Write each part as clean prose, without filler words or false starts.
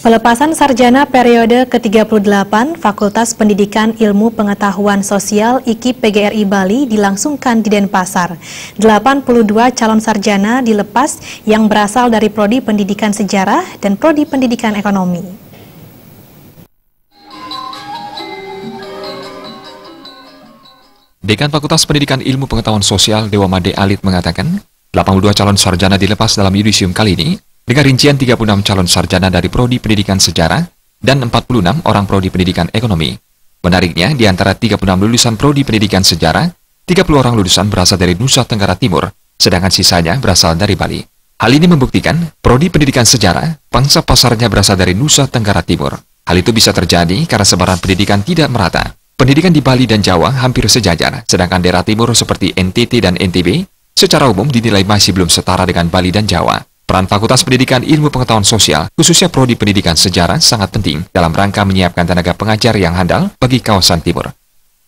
Pelepasan sarjana periode ke-38 Fakultas Pendidikan Ilmu Pengetahuan Sosial IKI PGRI Bali dilangsungkan di Denpasar. 82 calon sarjana dilepas yang berasal dari Prodi Pendidikan Sejarah dan Prodi Pendidikan Ekonomi. Dekan Fakultas Pendidikan Ilmu Pengetahuan Sosial Dewa Made Alit mengatakan, 82 calon sarjana dilepas dalam yudisium kali ini, dengan rincian 36 calon sarjana dari Prodi Pendidikan Sejarah dan 46 orang Prodi Pendidikan Ekonomi. Menariknya, di antara 36 lulusan Prodi Pendidikan Sejarah, 30 orang lulusan berasal dari Nusa Tenggara Timur, sedangkan sisanya berasal dari Bali. Hal ini membuktikan Prodi Pendidikan Sejarah, pangsa pasarnya berasal dari Nusa Tenggara Timur. Hal itu bisa terjadi karena sebaran pendidikan tidak merata. Pendidikan di Bali dan Jawa hampir sejajar, sedangkan daerah timur seperti NTT dan NTB secara umum dinilai masih belum setara dengan Bali dan Jawa. Peran Fakultas Pendidikan Ilmu Pengetahuan Sosial, khususnya Prodi Pendidikan Sejarah, sangat penting dalam rangka menyiapkan tenaga pengajar yang handal bagi kawasan timur.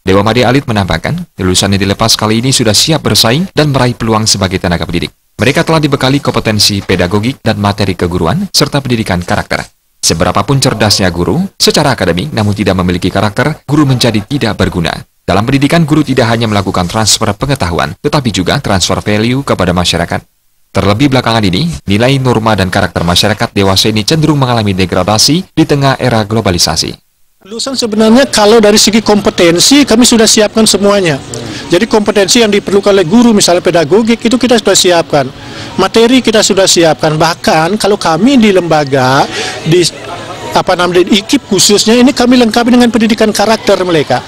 Dewa Made Alit menambahkan, lulusan yang dilepas kali ini sudah siap bersaing dan meraih peluang sebagai tenaga pendidik. Mereka telah dibekali kompetensi pedagogik dan materi keguruan, serta pendidikan karakter. Seberapapun cerdasnya guru, secara akademik namun tidak memiliki karakter, guru menjadi tidak berguna. Dalam pendidikan, guru tidak hanya melakukan transfer pengetahuan, tetapi juga transfer value kepada masyarakat. Terlebih belakangan ini, nilai norma dan karakter masyarakat dewasa ini cenderung mengalami degradasi di tengah era globalisasi. Lulusan sebenarnya kalau dari segi kompetensi kami sudah siapkan semuanya. Jadi kompetensi yang diperlukan oleh guru misalnya pedagogik itu kita sudah siapkan. Materi kita sudah siapkan. Bahkan kalau kami di lembaga di IKIP khususnya ini kami lengkapi dengan pendidikan karakter mereka.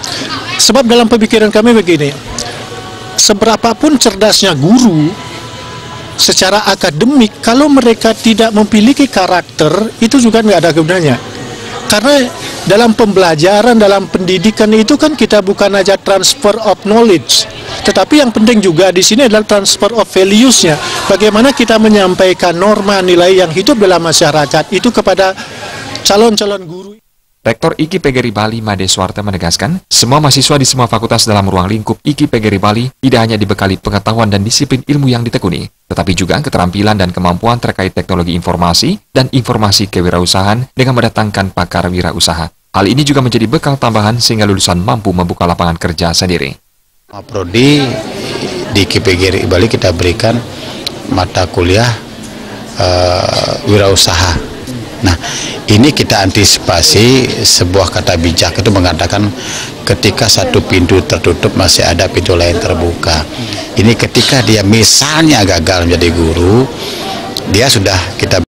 Sebab dalam pemikiran kami begini. Seberapapun cerdasnya guru secara akademik, kalau mereka tidak memiliki karakter, itu juga nggak ada gunanya. Karena dalam pembelajaran, dalam pendidikan itu kan kita bukan aja transfer of knowledge, tetapi yang penting juga di sini adalah transfer of values-nya. Bagaimana kita menyampaikan norma nilai yang hidup dalam masyarakat itu kepada calon-calon guru. Rektor IKI PGRI Bali Made Swarta menegaskan, semua mahasiswa di semua fakultas dalam ruang lingkup IKI PGRI Bali tidak hanya dibekali pengetahuan dan disiplin ilmu yang ditekuni, tetapi juga keterampilan dan kemampuan terkait teknologi informasi dan informasi kewirausahaan dengan mendatangkan pakar wirausaha. Hal ini juga menjadi bekal tambahan sehingga lulusan mampu membuka lapangan kerja sendiri. Prodi di IKI PGRI Bali kita berikan mata kuliah wirausaha. Nah, ini kita antisipasi sebuah kata bijak itu mengatakan ketika satu pintu tertutup masih ada pintu lain terbuka. Ini ketika dia misalnya gagal menjadi guru, dia sudah kita